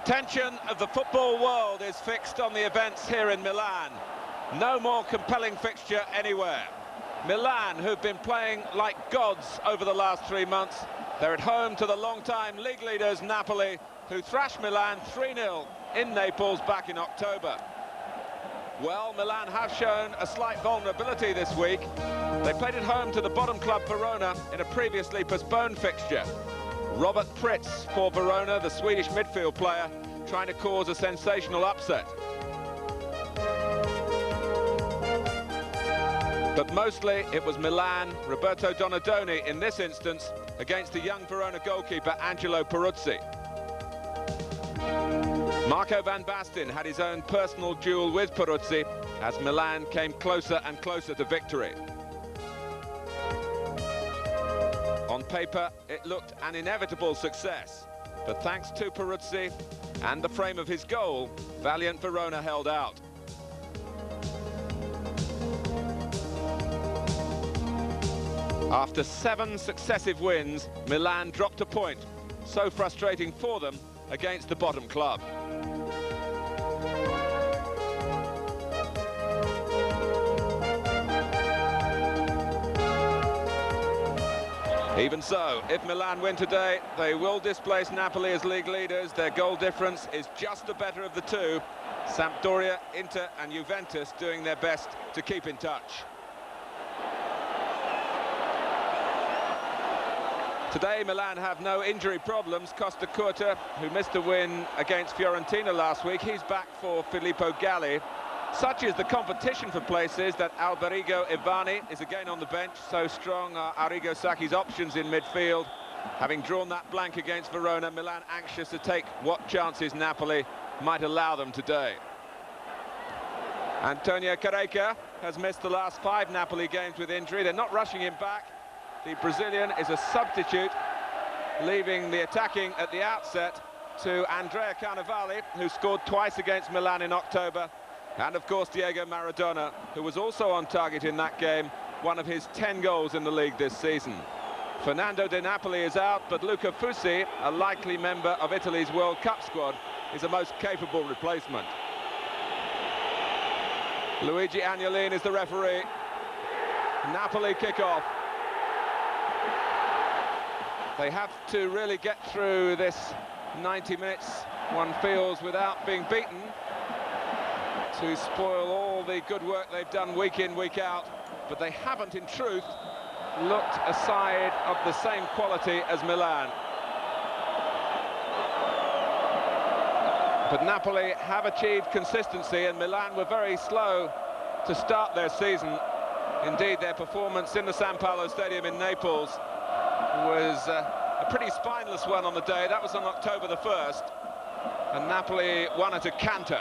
attention of the football world is fixed on the events here in Milan. No more compelling fixture anywhere. Milan, who've been playing like gods over the last 3 months, they're at home to the long-time league leaders Napoli, who thrashed Milan 3-0 in Naples back in October. Well, Milan have shown a slight vulnerability this week. They played at home to the bottom club Verona in a previously postponed fixture. Robert Pritz for Verona, the Swedish midfield player, trying to cause a sensational upset. But mostly it was Milan, Roberto Donadoni in this instance, against the young Verona goalkeeper Angelo Peruzzi. Marco van Basten had his own personal duel with Peruzzi as Milan came closer and closer to victory. On paper, it looked an inevitable success, but thanks to Peruzzi and the frame of his goal, valiant Verona held out. After 7 successive wins, Milan dropped a point, so frustrating for them against the bottom club. Even so, if Milan win today, they will displace Napoli as league leaders. Their goal difference is just the better of the two. Sampdoria, Inter and Juventus doing their best to keep in touch. Today, Milan have no injury problems. Costa Curta, who missed a win against Fiorentina last week, he's back for Filippo Galli. Such is the competition for places that Alberigo Ivani is again on the bench. So strong are Arrigo Sacchi's options in midfield. Having drawn that blank against Verona, Milan anxious to take what chances Napoli might allow them today. Antonio Careca has missed the last 5 Napoli games with injury. They're not rushing him back. The Brazilian is a substitute, leaving the attacking at the outset to Andrea Carnevali, who scored twice against Milan in October, and of course Diego Maradona, who was also on target in that game, one of his 10 goals in the league this season. Fernando De Napoli is out, but Luca Fusi, a likely member of Italy's World Cup squad, is a most capable replacement. Luigi Agnolin is the referee. Napoli kick off. They have to really get through this 90 minutes, one feels, without being beaten, to spoil all the good work they've done week in, week out. But they haven't, in truth, looked a side of the same quality as Milan. But Napoli have achieved consistency, and Milan were very slow to start their season. Indeed, their performance in the San Paolo Stadium in Naples was a pretty spineless one on the day. That was on October the 1st, and Napoli won at a canter.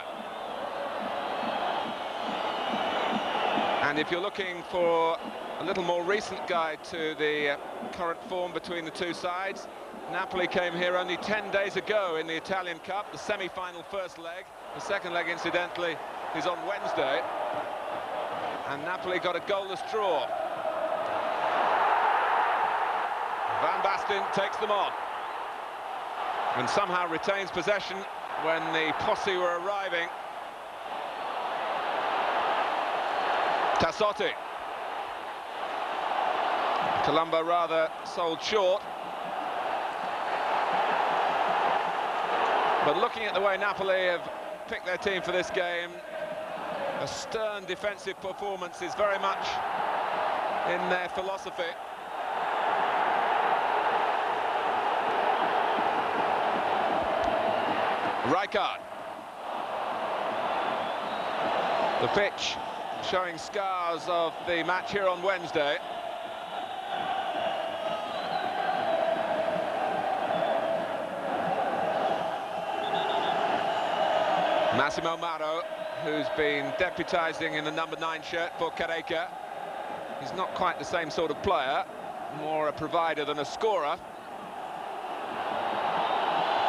And if you're looking for a little more recent guide to the current form between the two sides, Napoli came here only 10 days ago in the Italian Cup, the semi-final first leg. The second leg, incidentally, is on Wednesday, and Napoli got a goalless draw. Van Basten takes them on and somehow retains possession when the posse were arriving. Tassotti. Colombo rather sold short. But looking at the way Napoli have picked their team for this game, a stern defensive performance is very much in their philosophy. Rijkaard. The pitch showing scars of the match here on Wednesday. Massimo Mauro, who's been deputising in the number 9 shirt for Careca. He's not quite the same sort of player, more a provider than a scorer.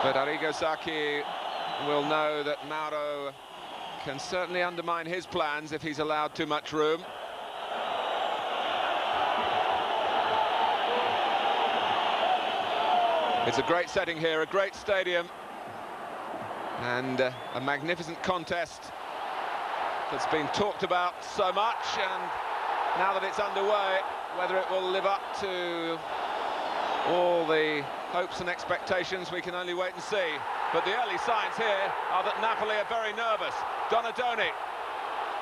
But Arrigo Sacchi will know that Mauro can certainly undermine his plans if he's allowed too much room. It's a great setting here, a great stadium. And a magnificent contest that's been talked about so much, and now that it's underway, whether it will live up to all the hopes and expectations, we can only wait and see. But the early signs here are that Napoli are very nervous. Donadoni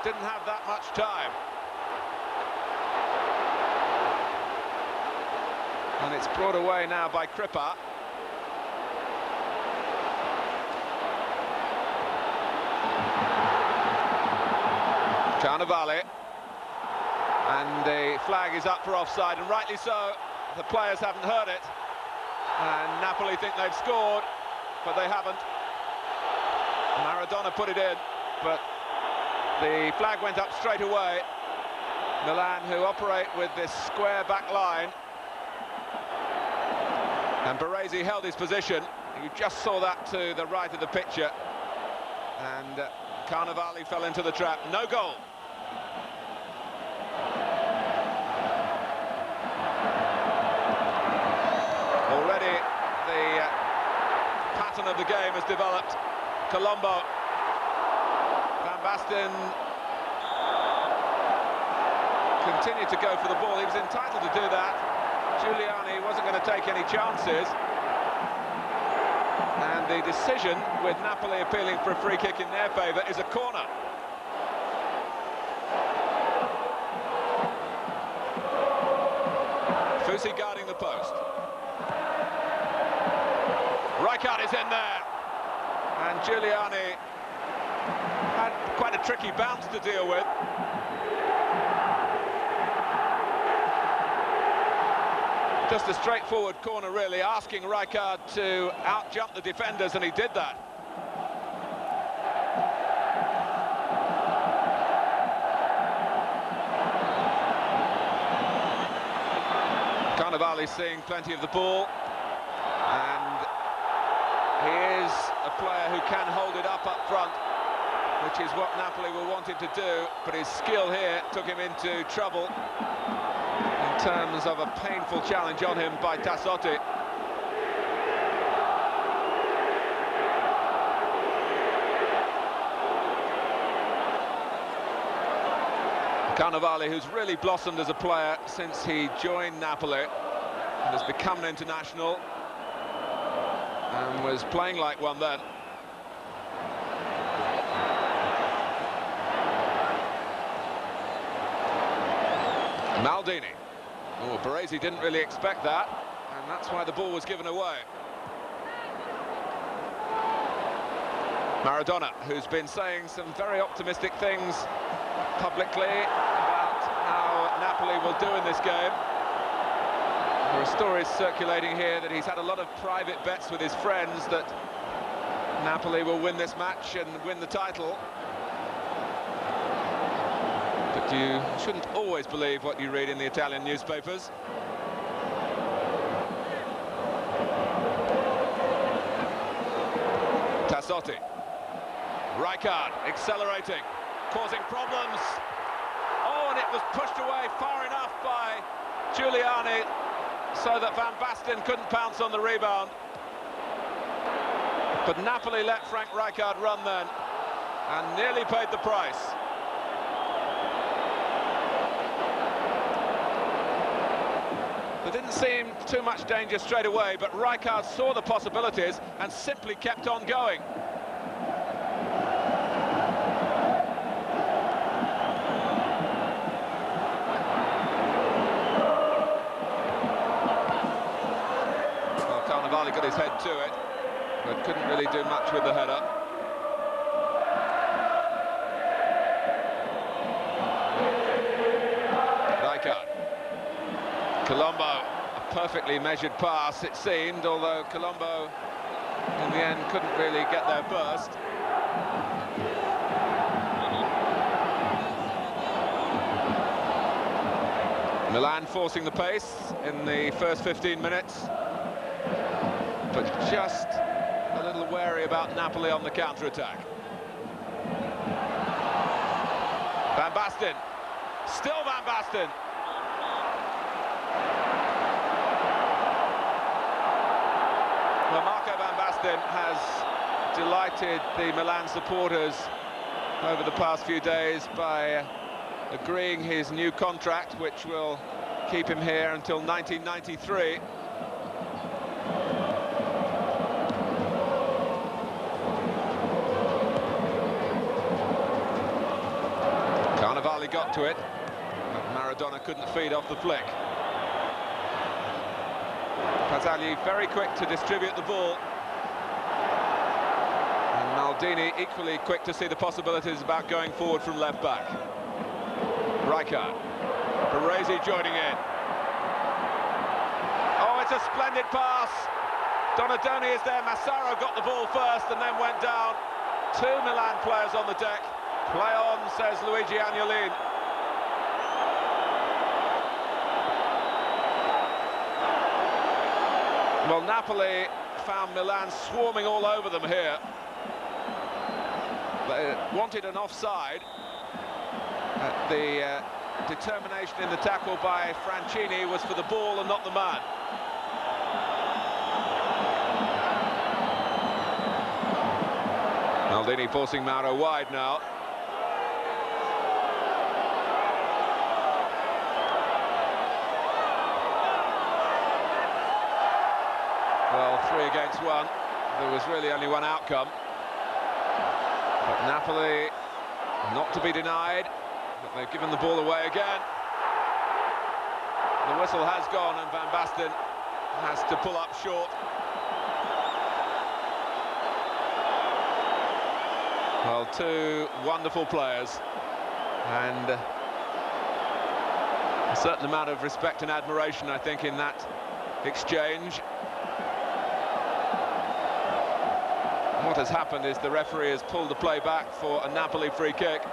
didn't have that much time. And it's brought away now by Kripa. Carnevale, and the flag is up for offside, and rightly so. The players haven't heard it, and Napoli think they've scored, but they haven't. Maradona put it in, but the flag went up straight away. Milan, who operate with this square back line, and Baresi held his position. You just saw that to the right of the picture, and Carnevale fell into the trap. No goal. Already the pattern of the game has developed. Colombo, Van Basten continued to go for the ball. He was entitled to do that. Giuliani wasn't going to take any chances. And the decision, with Napoli appealing for a free kick in their favour, is a corner. Fusi guarding the post. Rijkaard is in there. And Giuliani had quite a tricky bounce to deal with. Just a straightforward corner, really, asking Rijkaard to out-jump the defenders, and he did that. Carnevale seeing plenty of the ball, and he is a player who can hold it up front, which is what Napoli were wanting to do, but his skill here took him into trouble in terms of a painful challenge on him by Tassotti. Carnevale, who's really blossomed as a player since he joined Napoli and has become an international, and was playing like one then. Maldini. Oh, Baresi didn't really expect that, and that's why the ball was given away. Maradona, who's been saying some very optimistic things publicly about how Napoli will do in this game. There are stories circulating here that he's had a lot of private bets with his friends that Napoli will win this match and win the title. But you shouldn't always believe what you read in the Italian newspapers. Tassotti. Rijkaard accelerating, causing problems. Oh, and it was pushed away far enough by Giuliani so that Van Basten couldn't pounce on the rebound. But Napoli let Frank Rijkaard run then, and nearly paid the price. There didn't seem too much danger straight away, but Rijkaard saw the possibilities and simply kept on going. Well, Carnevale got his head to it, but couldn't really do much with the header. Rijkaard. Colombo, a perfectly measured pass, it seemed, although Colombo, in the end, couldn't really get there first. Milan forcing the pace in the first 15 minutes, but just a little wary about Napoli on the counter-attack. Van Basten, still Van Basten. Well, Marco Van Basten has delighted the Milan supporters over the past few days by agreeing his new contract, which will keep him here until 1993. Carnevali got to it, but Maradona couldn't feed off the flick. Pasagli very quick to distribute the ball. And Maldini equally quick to see the possibilities about going forward from left-back. Rijkaard. Baresi joining in. Oh, it's a splendid pass. Donadoni is there. Massaro got the ball first and then went down. Two Milan players on the deck. Play on, says Luigi Agnolin. Well, Napoli found Milan swarming all over them here. They wanted an offside. The determination in the tackle by Francini was for the ball and not the man. Maldini forcing Mauro wide now. Well, 3 against 1. There was really only one outcome. But Napoli not to be denied, but they've given the ball away again. The whistle has gone and Van Basten has to pull up short. Well, two wonderful players, and a certain amount of respect and admiration, I think, in that exchange. What has happened is the referee has pulled the play back for a Napoli free kick.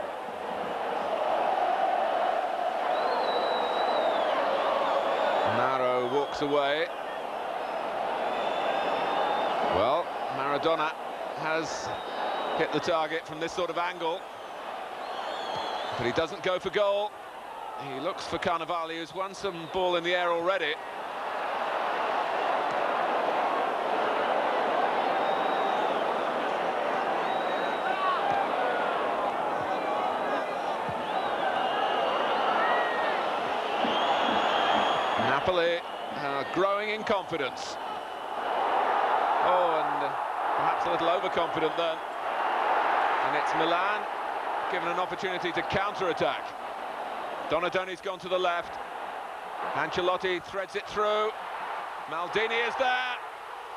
Mauro walks away. Well, Maradona has hit the target from this sort of angle, but he doesn't go for goal. He looks for Carnevali, who's won some ball in the air already. Napoli growing in confidence. Oh, and perhaps a little overconfident then. And it's Milan given an opportunity to counter-attack. Donadoni's gone to the left. Ancelotti threads it through. Maldini is there.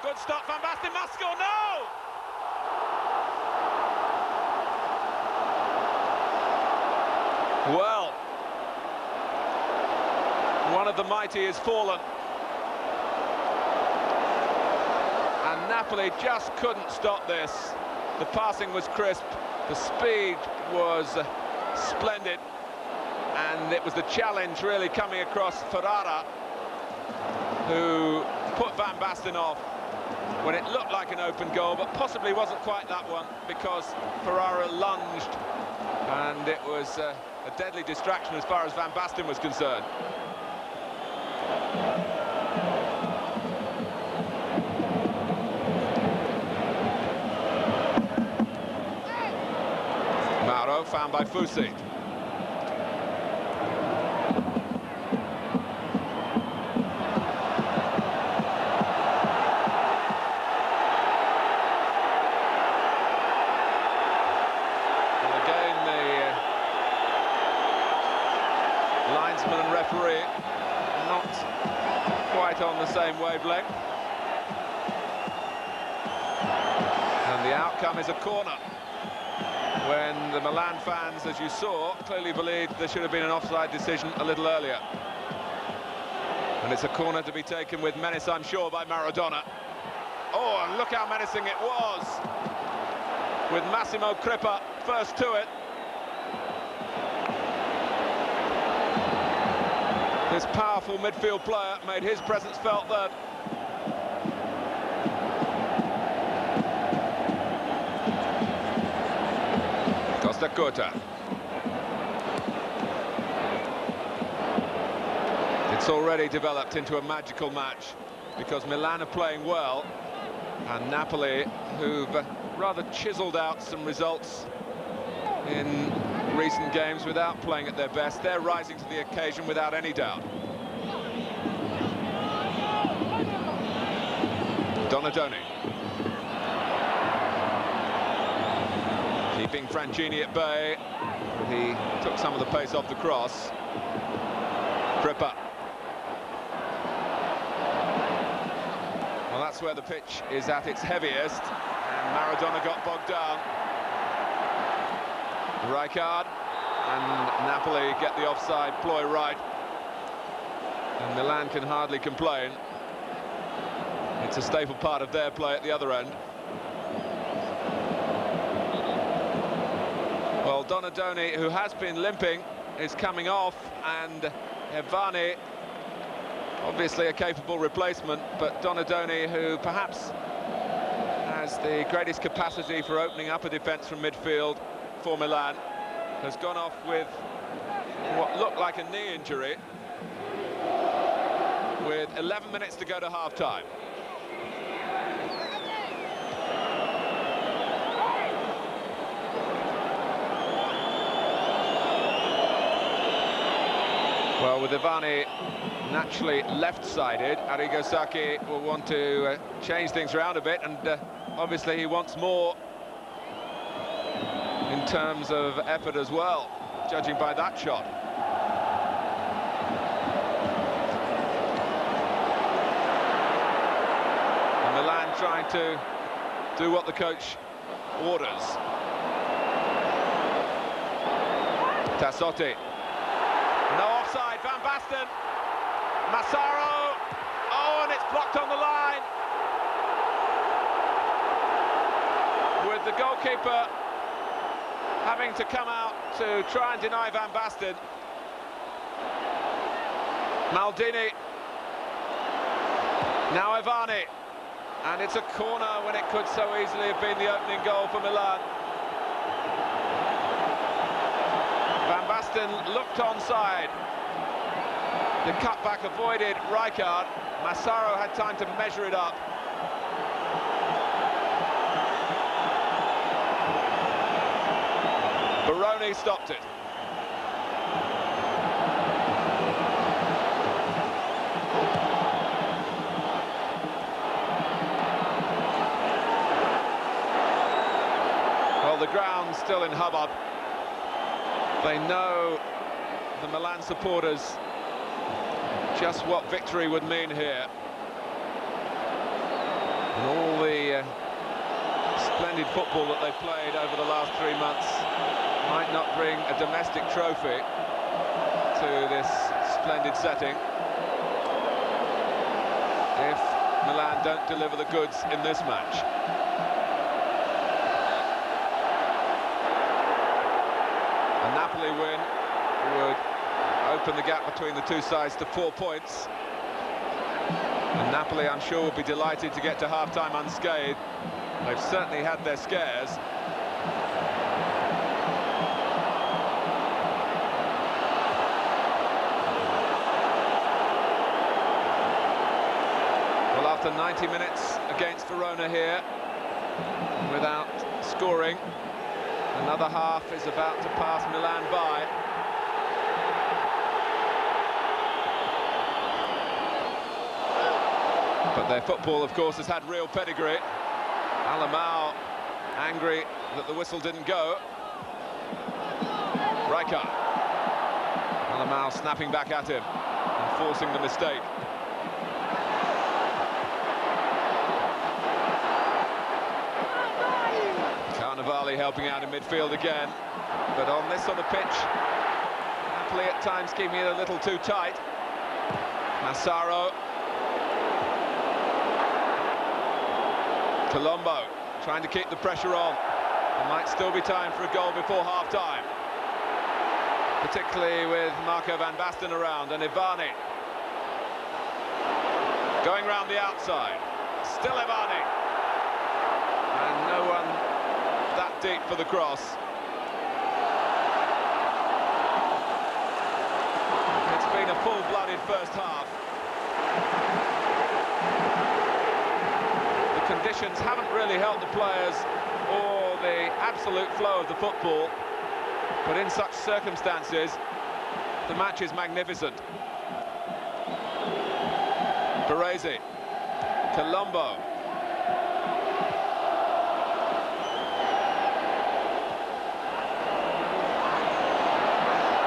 Good stop, Van Basten must score, no! Well, one of the mighty has fallen. And Napoli just couldn't stop this. The passing was crisp, the speed was splendid, and it was the challenge really coming across Ferrara, who put Van Basten off when it looked like an open goal, but possibly wasn't quite that one, because Ferrara lunged, and it was a deadly distraction as far as Van Basten was concerned. Mauro found by Fusi. Well, again, the linesman and referee not quite on the same wavelength. And the outcome is a corner, when the Milan fans, as you saw, clearly believed there should have been an offside decision a little earlier. And it's a corner to be taken with menace, I'm sure, by Maradona. Oh, and look how menacing it was, with Massimo Crippa first to it. This powerful midfield player made his presence felt then. Costa Curta. It's already developed into a magical match, because Milan are playing well, and Napoli, who've rather chiselled out some results in recent games without playing at their best. They're rising to the occasion without any doubt. Donadoni. Keeping Franchini at bay. He took some of the pace off the cross. Prippa. Well, that's where the pitch is at its heaviest, and Maradona got bogged down. Rijkaard and Napoli get the offside ploy right, and Milan can hardly complain. It's a staple part of their play at the other end. Well, Donadoni, who has been limping, is coming off, and Evani, obviously a capable replacement, but Donadoni, who perhaps has the greatest capacity for opening up a defence from midfield for Milan, has gone off with what looked like a knee injury with 11 minutes to go to half-time. Well, with Evani naturally left-sided, Arrigo Sacchi will want to change things around a bit, and obviously he wants more in terms of effort as well, judging by that shot. And Milan trying to do what the coach orders. Tassotti. No offside, Van Basten. Massaro. Oh, and it's blocked on the line. With the goalkeeper having to come out to try and deny Van Basten. Maldini. Now Evani. And it's a corner when it could so easily have been the opening goal for Milan. Van Basten looked onside. The cutback avoided Rijkaard. Massaro had time to measure it up. Baroni stopped it. Well, the ground's still in hubbub. They know, the Milan supporters, just what victory would mean here. And all the splendid football that they've played over the last 3 months might not bring a domestic trophy to this splendid setting if Milan don't deliver the goods in this match. A Napoli win would open the gap between the two sides to 4 points. And Napoli, I'm sure, will be delighted to get to half-time unscathed. They've certainly had their scares. Well, after 90 minutes against Verona here, without scoring, another half is about to pass Milan by. But their football, of course, has had real pedigree. Alamau angry that the whistle didn't go. Rijkaard. Alamau snapping back at him and forcing the mistake. Carnevali helping out in midfield again, but on this sort of pitch, Napoli at times keeping it a little too tight. Massaro. Colombo trying to keep the pressure on. There might still be time for a goal before half-time, particularly with Marco Van Basten around, and Evani going round the outside. Still Evani, and no one that deep for the cross. It's been a full-blooded first half. The conditions haven't really helped the players or the absolute flow of the football, but in such circumstances, the match is magnificent. Baresi, Colombo.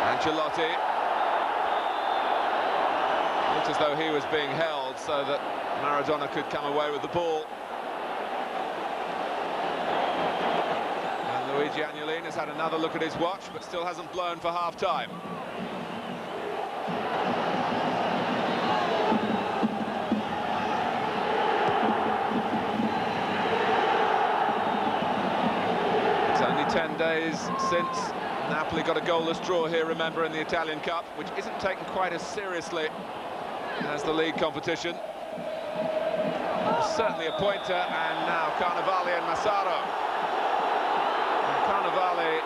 Ancelotti. Looked as though he was being held so that Maradona could come away with the ball. And Luigi Agnolin has had another look at his watch, but still hasn't blown for half-time. It's only 10 days since Napoli got a goalless draw here, remember, in the Italian Cup, which isn't taken quite as seriously as the league competition. Certainly a pointer, and now Carnevali and Massaro. And Carnevali,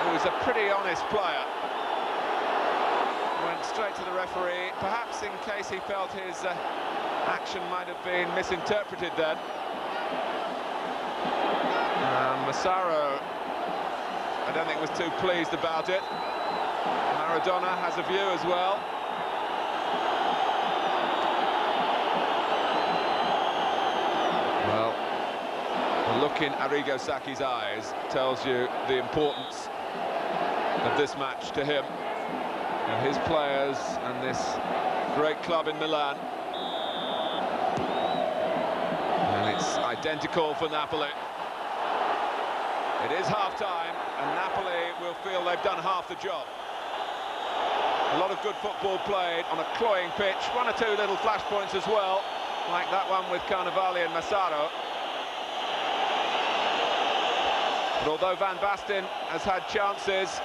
who's a pretty honest player, went straight to the referee, perhaps in case he felt his action might have been misinterpreted then. Massaro, I don't think was too pleased about it. Maradona has a view as well. Well, the look in Arrigo Sacchi's eyes tells you the importance of this match to him and his players and this great club in Milan. And it's identical for Napoli. It is half-time, and Napoli will feel they've done half the job. A lot of good football played on a cloying pitch, one or two little flashpoints as well, like that one with Carnevali and Massaro. But although Van Basten has had chances,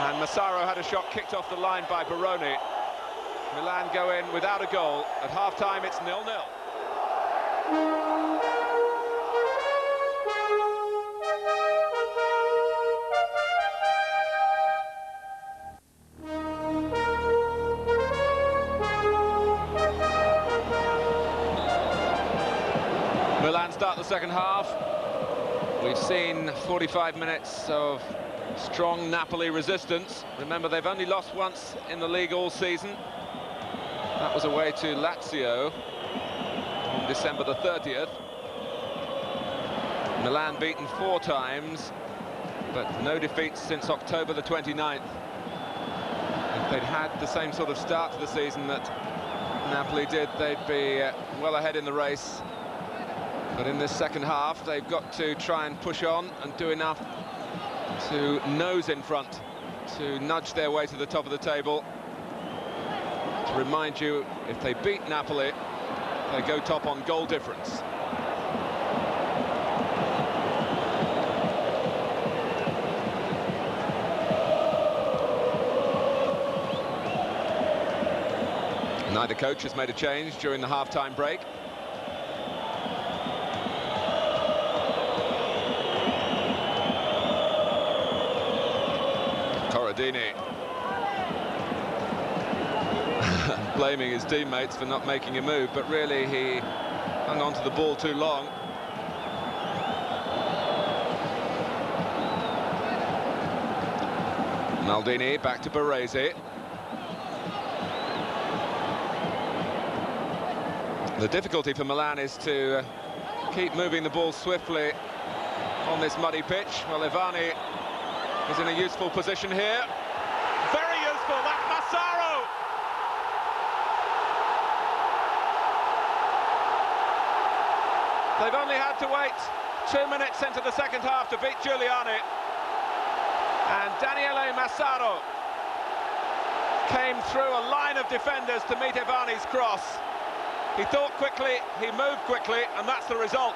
and Massaro had a shot kicked off the line by Baroni, Milan go in without a goal. At half-time, it's 0-0. Milan start the second half. We've seen 45 minutes of strong Napoli resistance. Remember, they've only lost once in the league all season. That was away to Lazio on December the 30th. Milan beaten 4 times, but no defeats since October the 29th. If they'd had the same sort of start to the season that Napoli did, they'd be well ahead in the race. But in this second half, they've got to try and push on and do enough to nose in front, to nudge their way to the top of the table. To remind you, if they beat Napoli, they go top on goal difference. Neither coach has made a change during the half-time break. Corradini blaming his teammates for not making a move, but really he hung on to the ball too long. Maldini back to Baresi. The difficulty for Milan is to keep moving the ball swiftly on this muddy pitch. Well, Ivani is in a useful position here. Very useful, that's Massaro! They've only had to wait 2 minutes into the second half to beat Giuliani. And Daniele Massaro came through a line of defenders to meet Ivani's cross. He thought quickly, he moved quickly, and that's the result.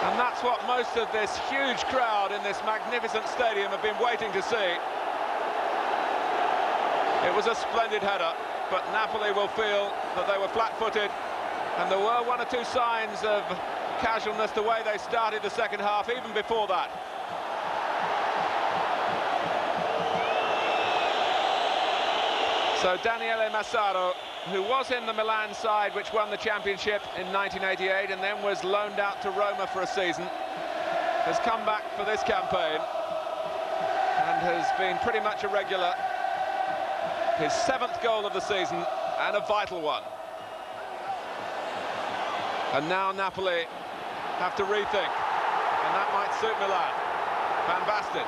And that's what most of this huge crowd in this magnificent stadium have been waiting to see. It was a splendid header, but Napoli will feel that they were flat-footed, and there were one or two signs of casualness the way they started the second half, even before that. So Daniele Massaro who was in the Milan side which won the championship in 1988 and then was loaned out to Roma for a season, has come back for this campaign and has been pretty much a regular. His 7th goal of the season, and a vital one. And now Napoli have to rethink, and that might suit Milan. Van Basten.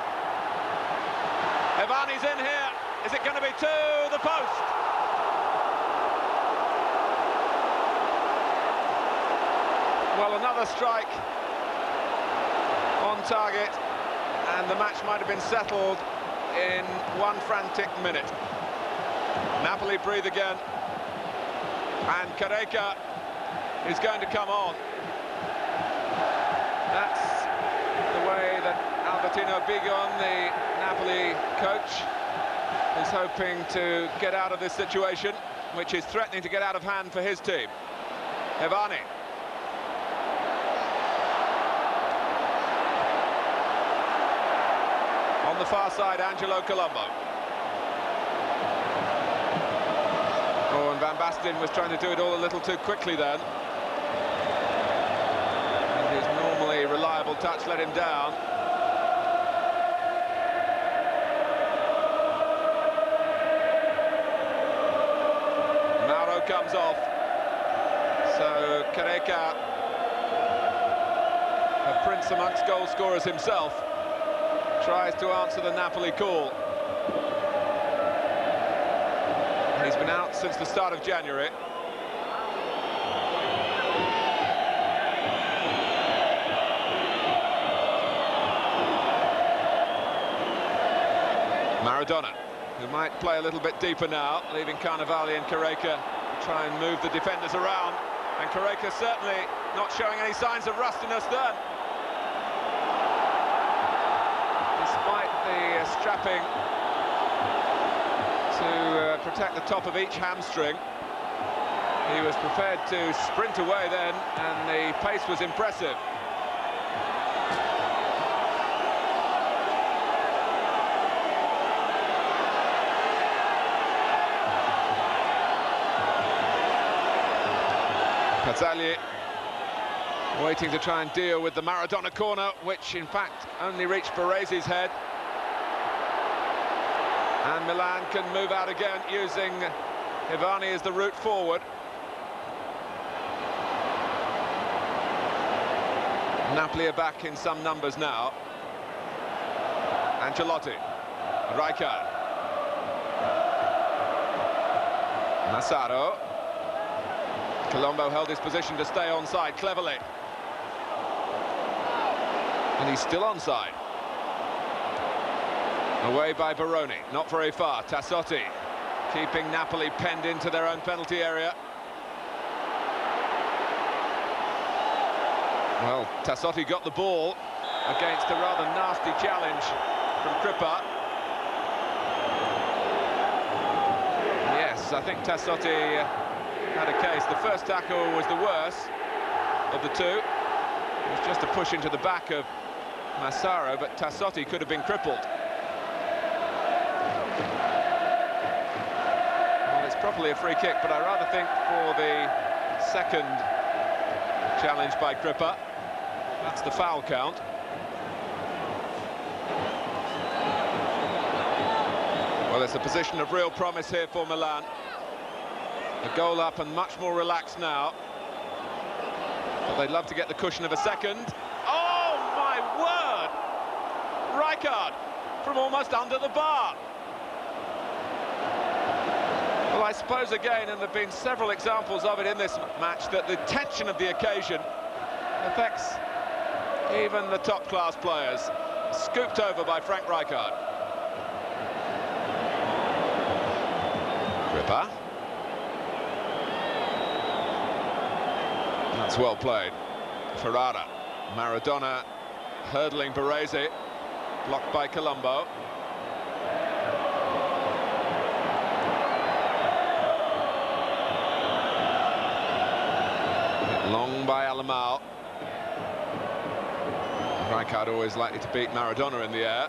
Evani's in here. Is it going to be to the post? Well, another strike on target, and the match might have been settled in one frantic minute. Napoli breathe again, and Carreca is going to come on. That's the way that Albertino Bigon, the Napoli coach, is hoping to get out of this situation, which is threatening to get out of hand for his team. Evani. On the far side, Angelo Colombo. Oh, and Van Basten was trying to do it all a little too quickly then. And his normally reliable touch let him down. Mauro comes off. So Carreca, a prince amongst goal scorers himself, tries to answer the Napoli call. He's been out since the start of January. Maradona, who might play a little bit deeper now, leaving Carnevali and Carreca to try and move the defenders around. And Carreca certainly not showing any signs of rustiness then. Despite the strapping to protect the top of each hamstring, he was prepared to sprint away then, and the pace was impressive. Pazzagli waiting to try and deal with the Maradona corner, which in fact only reached Barese's head. And Milan can move out again using Evani as the route forward. Napoli are back in some numbers now. Ancelotti, Rijkaard, Massaro. Colombo held his position to stay onside cleverly. And he's still onside. Away by Baroni, not very far. Tassotti keeping Napoli penned into their own penalty area. Well, Tassotti got the ball against a rather nasty challenge from Kripa. Yes, I think Tassotti had a case. The first tackle was the worst of the two. It was just a push into the back of Massaro, but Tassotti could have been crippled. Well, it's properly a free kick, but I rather think for the second challenge by Kripa, that's the foul count. Well, it's a position of real promise here for Milan. A goal up and much more relaxed now. But they'd love to get the cushion of a second. Oh, my word! Rijkaard from almost under the bar. Well, I suppose again, and there have been several examples of it in this match, that the tension of the occasion affects even the top-class players. Scooped over by Frank Rijkaard. Kripa. That's well played. Ferrara. Maradona hurdling Baresi. Blocked by Colombo. Long by Alamao. Rijkaard always likely to beat Maradona in the air.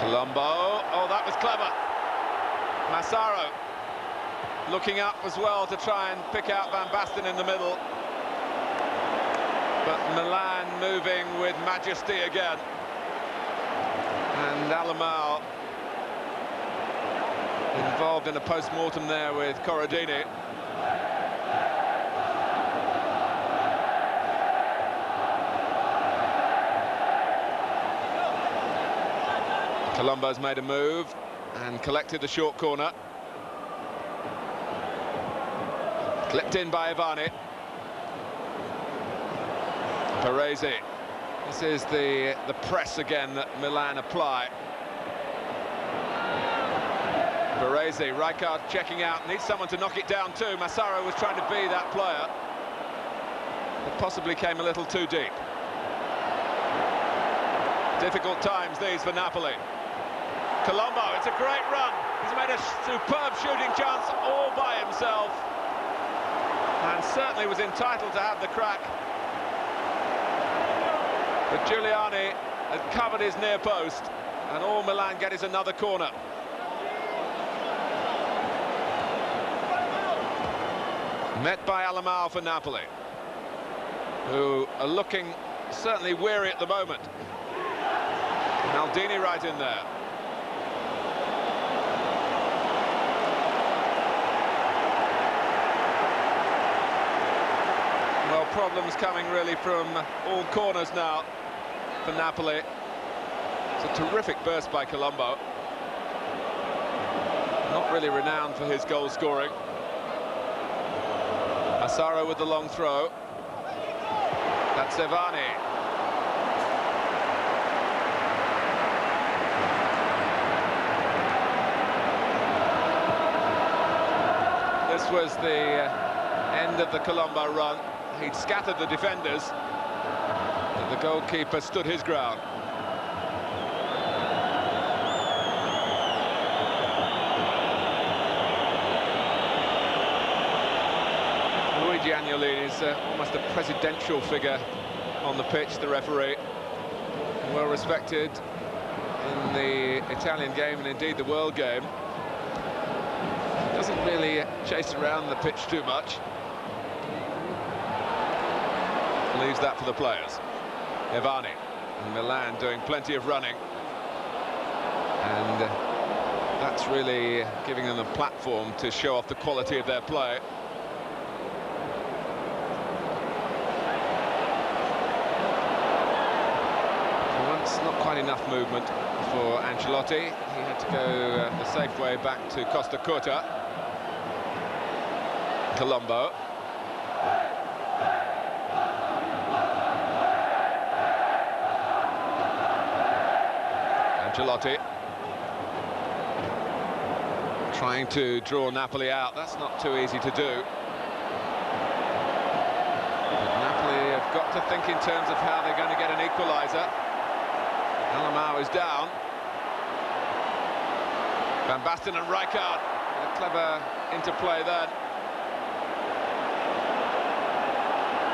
Colombo, oh, that was clever. Massaro looking up as well to try and pick out Van Basten in the middle. But Milan moving with majesty again. And Alamau involved in a post-mortem there with Corradini. Colombo's made a move and collected the short corner. Clipped in by Ivani. Paresi. This is the press again that Milan apply. Paresi, Rijkaard checking out, needs someone to knock it down too. Massaro was trying to be that player, but possibly came a little too deep. Difficult times these for Napoli. Colombo, it's a great run. He's made a superb shooting chance all by himself, and certainly was entitled to have the crack. But Giuliani had covered his near post, and all Milan get is another corner. Met by Alamau for Napoli, who are looking certainly weary at the moment. Maldini right in there. Well, problems coming really from all corners now for Napoli. It's a terrific burst by Colombo. Not really renowned for his goal scoring. Massaro with the long throw. That's Ivani. This was the end of the Colombo run. He'd scattered the defenders, but the goalkeeper stood his ground. Luigi Agnolini is almost a presidential figure on the pitch, the referee. Well respected in the Italian game and indeed the world game. Doesn't really chase around the pitch too much. Leaves that for the players. Ivani and Milan doing plenty of running, and that's really giving them a platform to show off the quality of their play. For once, not quite enough movement for Ancelotti. He had to go the safe way back to Costa Curta. Colombo. Ancelotti trying to draw Napoli out. That's not too easy to do. But Napoli have got to think in terms of how they're going to get an equaliser. Alamau is down. Van Basten and Rijkaard, a clever interplay there.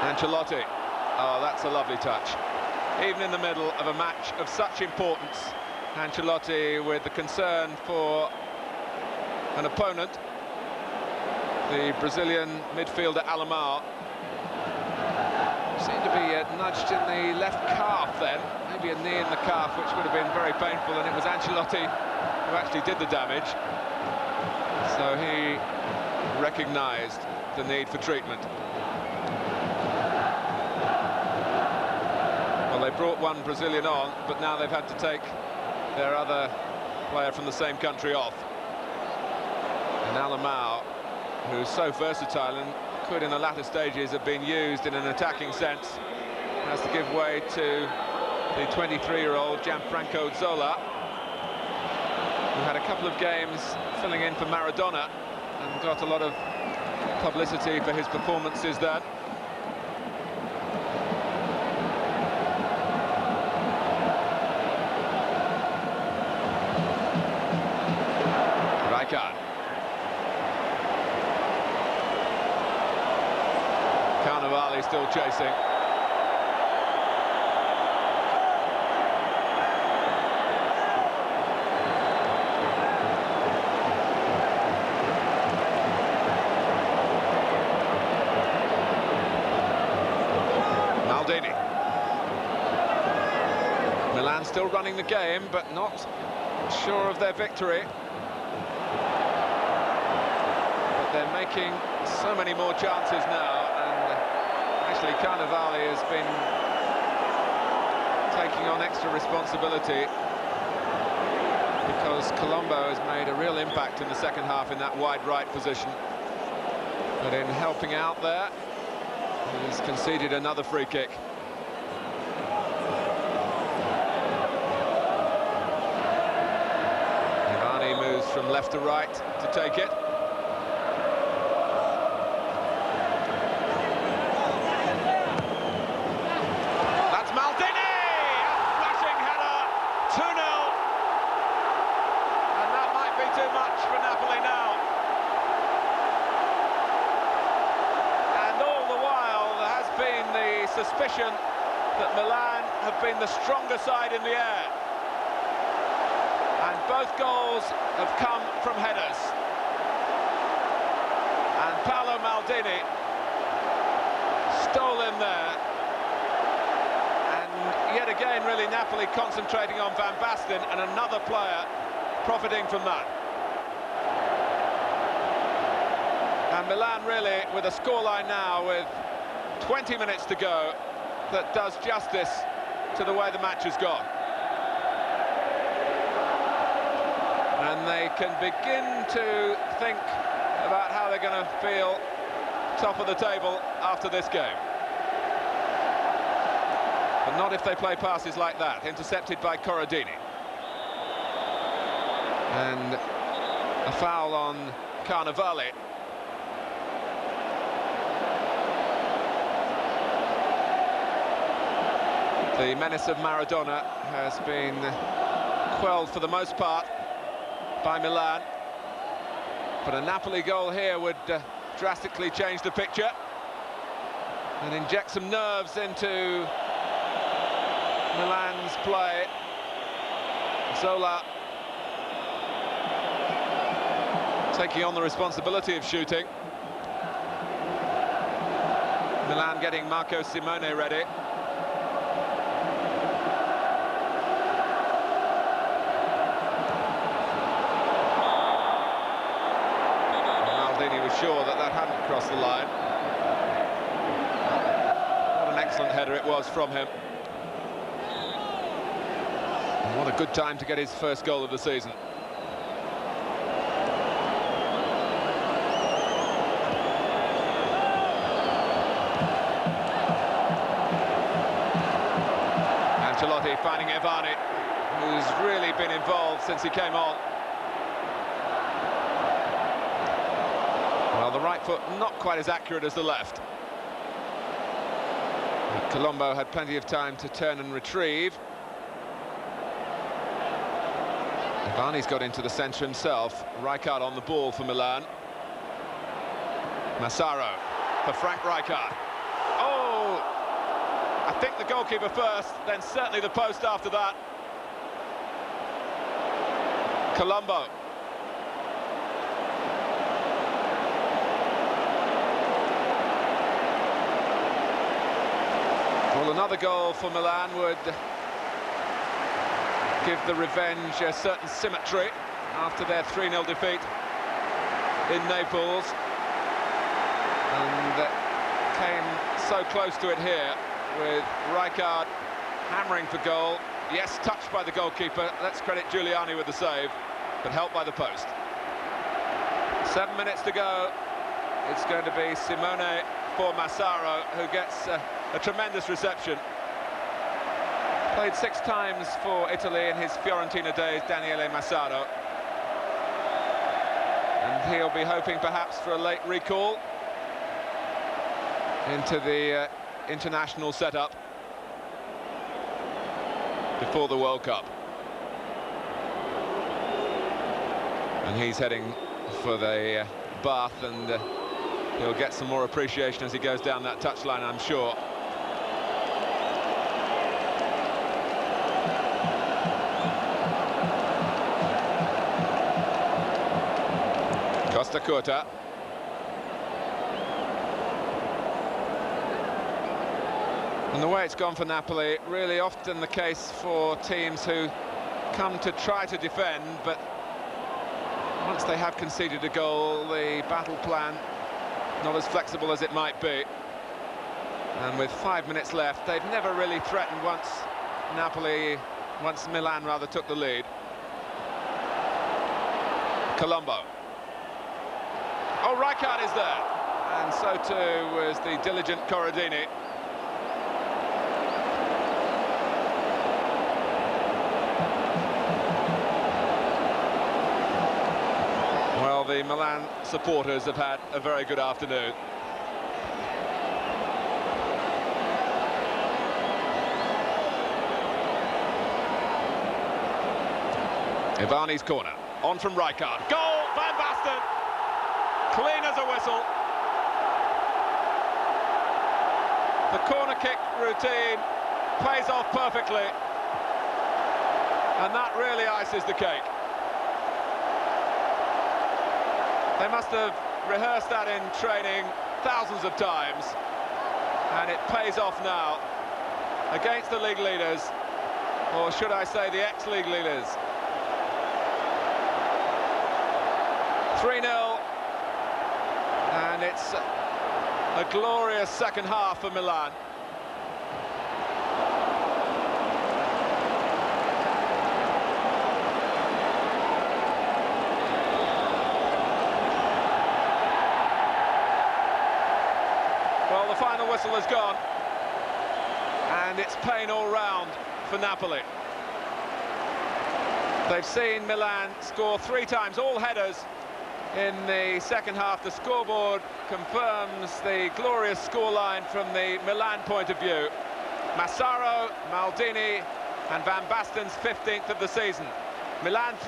Ancelotti, oh, that's a lovely touch. Even in the middle of a match of such importance, Ancelotti with the concern for an opponent, the Brazilian midfielder Alamau, seemed to be nudged in the left calf then, maybe a knee in the calf, which would have been very painful, and it was Ancelotti who actually did the damage. So he recognised the need for treatment. Well, they brought one Brazilian on, but now they've had to take their other player from the same country off. And Alamau, who's so versatile and could in the latter stages have been used in an attacking sense, has to give way to the 23-year-old Gianfranco Zola, who had a couple of games filling in for Maradona and got a lot of publicity for his performances then. Rijkaard. Carnevali still chasing. Maldini. Milan still running the game, but not sure of their victory. But they're making so many more chances now, and actually Carnevale has been taking on extra responsibility, because Colombo has made a real impact in the second half in that wide right position. But in helping out there, he's conceded another free kick. Ivani moves from left to right to take it. That's Maldini! A flashing header, 2-0. And that might be too much for Napoli now. And all the while there has been the suspicion that Milan have been the stronger side in the air. And both goals have come from headers. And Paolo Maldini stole in there. And yet again, really, Napoli concentrating on Van Basten, and another player profiting from that. And Milan really, with a scoreline now with 20 minutes to go, that does justice to the way the match has gone. And they can begin to think about how they're going to feel top of the table after this game. But not if they play passes like that, intercepted by Corradini. And a foul on Carnevale. The menace of Maradona has been quelled for the most part by Milan, but a Napoli goal here would drastically change the picture and inject some nerves into Milan's play. Zola taking on the responsibility of shooting. Milan getting Marco Simone ready. Sure that hadn't crossed the line. What an excellent header it was from him. And what a good time to get his first goal of the season. Ancelotti finding Ivani, who's really been involved since he came on. Well, the right foot not quite as accurate as the left. But Colombo had plenty of time to turn and retrieve. Ivani's got into the centre himself. Rijkaard on the ball for Milan. Massaro for Frank Rijkaard. Oh! I think the goalkeeper first, then certainly the post after that. Colombo. Well, another goal for Milan would give the revenge a certain symmetry after their 3-0 defeat in Naples. And came so close to it here, with Rijkaard hammering for goal. Yes, touched by the goalkeeper. Let's credit Giuliani with the save, but helped by the post. 7 minutes to go. It's going to be Simone for Massaro, who gets a tremendous reception. Played 6 times for Italy in his Fiorentina days, Daniele Massaro. And he'll be hoping perhaps for a late recall into the international setup before the World Cup. And he's heading for the bath, and he'll get some more appreciation as he goes down that touchline, I'm sure. Costa Curta. And the way it's gone for Napoli, really often the case for teams who come to try to defend, but once they have conceded a goal, the battle plan not as flexible as it might be. And with 5 minutes left, they've never really threatened once Milan rather took the lead. Colombo. Oh, Rijkaard is there. And so too was the diligent Corradini. Well, the Milan supporters have had a very good afternoon. Ivani's corner, on from Rijkaard. Goal, Van Basten! Clean as a whistle. The corner kick routine pays off perfectly. And that really ices the cake. They must have rehearsed that in training thousands of times. And it pays off now against the league leaders, or should I say the ex-league leaders. 3-0, and it's a glorious second half for Milan. Well, the final whistle has gone, and it's pain all round for Napoli. They've seen Milan score 3 times, all headers, in the second half. The scoreboard confirms the glorious scoreline from the Milan point of view. Massaro, Maldini and Van Basten's 15th of the season. Milan